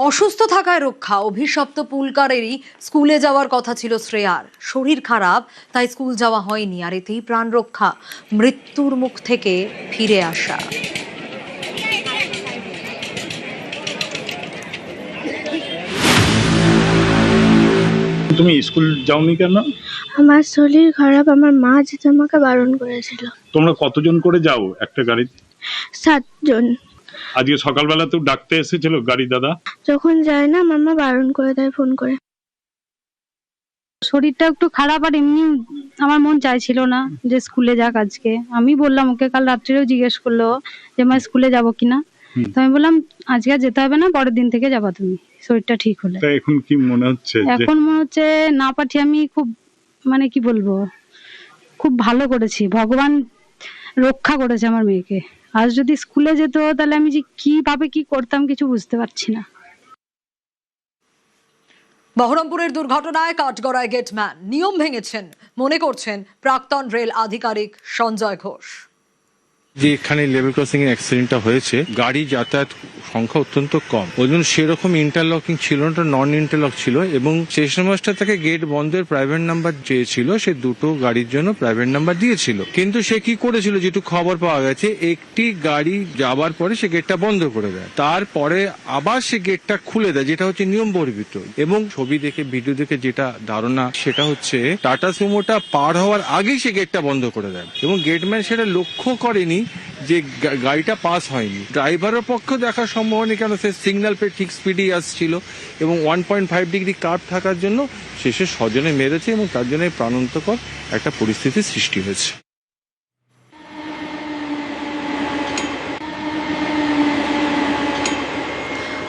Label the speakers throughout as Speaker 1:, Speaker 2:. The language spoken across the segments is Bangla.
Speaker 1: অসুস্থ থাকায় রক্ষা অভিশপ্ত পুলকারেরই স্কুলে যাওয়ার কথা ছিল শ্রেয়ার। শরীর খারাপ, তাই স্কুল যাওয়া হয়নি, আর এতেই প্রাণ রক্ষা, মৃত্যুর মুখ থেকে ফিরে আসা।
Speaker 2: তুমি স্কুল যাওনি কেন?
Speaker 3: আমার শরীর খারাপ, আমার মা যেতে আমাকে বারণ করেছিল।
Speaker 2: তোমরা কতজন করে যাও একটা গাড়িতে?
Speaker 3: 7 জন।
Speaker 2: আজকে সকালবেলা তো ডাকতে এসেছিল গাড়ি দাদা।
Speaker 3: যখন যায় না আমার মা বারণ করে দেয় ফোন করে।
Speaker 4: শরীরটা একটু খারাপ, আর এমনি আমার মন চাইছিল না যে স্কুলে যাক আজকে। আমি বললাম ওকে, কাল রাত্রেও জিজ্ঞেস করলো যে মা স্কুলে যাবো কিনা, তো আমি বললাম আজকে যেতে হবে না, পরের দিন থেকে যাবা তুমি, শরীরটা ঠিক হলে।
Speaker 2: এখন কি মনে হচ্ছে?
Speaker 4: এখন মনে হচ্ছে না পাঠিয়ে আমি খুব কি বলবো, খুব ভালো করেছি, ভগবান রক্ষা করেছে আমার মেয়েকে। আজ যদি স্কুলে যেত তাহলে আমি যে কিভাবে কি করতাম কিছু বুঝতে পারছি না।
Speaker 1: বহরমপুরের দুর্ঘটনায় কাঠগড়ায় গেটম্যান নিয়ম ভেঙেছেন মনে করছেন প্রাক্তন রেল আধিকারিক সঞ্জয় ঘোষ।
Speaker 5: যে এখানে লেভেল ক্রসিং এ অ্যাক্সিডেন্টটা হয়েছে, গাড়ি যাতায়াত সংখ্যা অত্যন্ত কম, ওই জন্য সেরকম ইন্টারলকিং ছিল না, নন ইন্টারলক ছিল। এবং স্টেশন মাস্টার তাকে গেট বন্ধের প্রাইভেট নাম্বার চেয়েছিল, সে দুটো গাড়ির জন্য প্রাইভেট নাম্বার দিয়েছিল। কিন্তু সে কি করেছিল, যেটুকু খবর পাওয়া গেছে, একটি গাড়ি যাবার পরে সে গেটটা বন্ধ করে দেয়, তারপরে আবার সে গেটটা খুলে দেয়, যেটা হচ্ছে নিয়ম বহির্ভূত। এবং ছবি দেখে, ভিডিও দেখে যেটা ধারণা, সেটা হচ্ছে টাটা সুমোটা পার হওয়ার আগেই সে গেটটা বন্ধ করে দেয়, এবং গেটম্যান সেটা লক্ষ্য করেনি যে গাড়িটা পাস হয়নি। ড্রাইভারের পক্ষে দেখার সম্ভব নেই, কেন সে সিগন্যাল পেয়ে ঠিক স্পিডেই আসছিল, এবং 1.5 ডিগ্রি কার্ভ থাকার জন্য শেষে স্বজনে মেরেছে, এবং তার জন্য প্রাণান্তকর একটা পরিস্থিতির সৃষ্টি হয়েছে।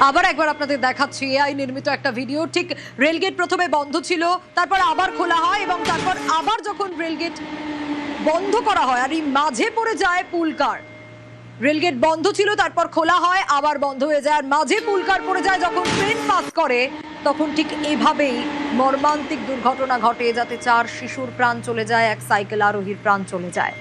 Speaker 1: আবার একবার আপনাদের দেখাচ্ছি এআই নির্মিত একটা ভিডিও। ঠিক রেলগেট প্রথমে বন্ধ ছিল, তারপর আবার খোলা হয়, এবং তারপর আবার যখন রেলগেট বন্ধ করা হয় আর এই মাঝে পড়ে যায় পুলকার। রেলগেট বন্ধ ছিল, তারপর খোলা হয়, আবার বন্ধ হয়ে যায়, আর মাঝে পুলকার পড়ে যায়। যখন ট্রেন পাস করে তখন ঠিক এভাবেই মর্মান্তিক দুর্ঘটনা ঘটে, যাতে 4 শিশুর প্রাণ চলে যায়, এক সাইকেল আরোহীর প্রাণ চলে যায়।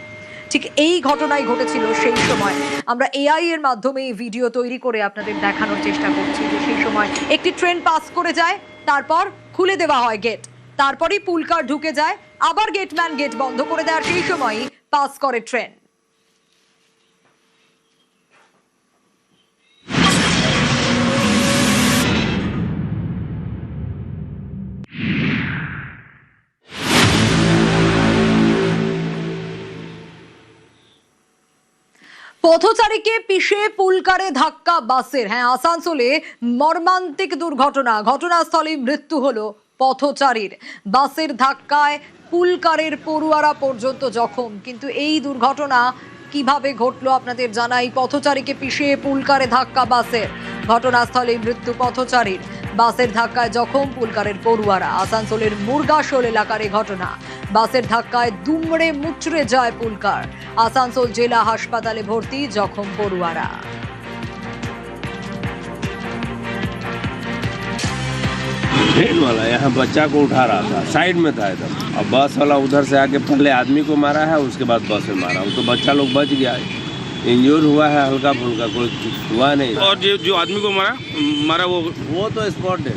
Speaker 1: ঠিক এই ঘটনাই ঘটেছিল সেই সময়। আমরা এআই এর মাধ্যমে এই ভিডিও তৈরি করে আপনাদের দেখানোর চেষ্টা করছি যে সেই সময় একটি ট্রেন পাস করে যায়, তারপর খুলে দেওয়া হয় গেট, তারপরেই পুলকার ঢুকে যায়, আবার গেটম্যান গেট বন্ধ করে দেয়, আর সেই সময়ই পাস করে ট্রেন। পথচারীকে পিষে পুলকারে ধাক্কা বাসের। হ্যাঁ, আসানসোলে মর্মান্তিক দুর্ঘটনা, ঘটনাস্থলে মৃত্যু হলো পথচারীর। বাসের ধাক্কায় পুলকারের পড়ুয়ারা পর্যন্ত জখম। কিন্তু এই দুর্ঘটনা কিভাবে ঘটলো আপনাদের জানাই। পথচারীকে পিষে পুলকারে ধাক্কা বাসের, ঘটনাস্থলে মৃত্যু পথচারীর। বাসের ধাক্কায় জখম পুলকারের পড়ুয়ারা। আসানসোলের মুরগাশোল এলাকার এই ঘটনা। বাসের ধাক্কায় দুমড়ে মুচড়ে যায় পুলকার। আসানসোল জেলা হাসপাতালে ভর্তি জখম পড়ুয়ারা।
Speaker 6: ट्रेन वाला यहाँ बच्चा को उठा रहा था, साइड में था एकदम, और बस वाला उधर से आके पहले आदमी को मारा है, उसके बाद बस में मारा। वो तो बच्चा लोग बच गया, इंजोर हुआ है हल्का फुल्का, कोई हुआ नहीं।
Speaker 7: और जो आदमी को मारा
Speaker 6: वो तो स्पॉट है।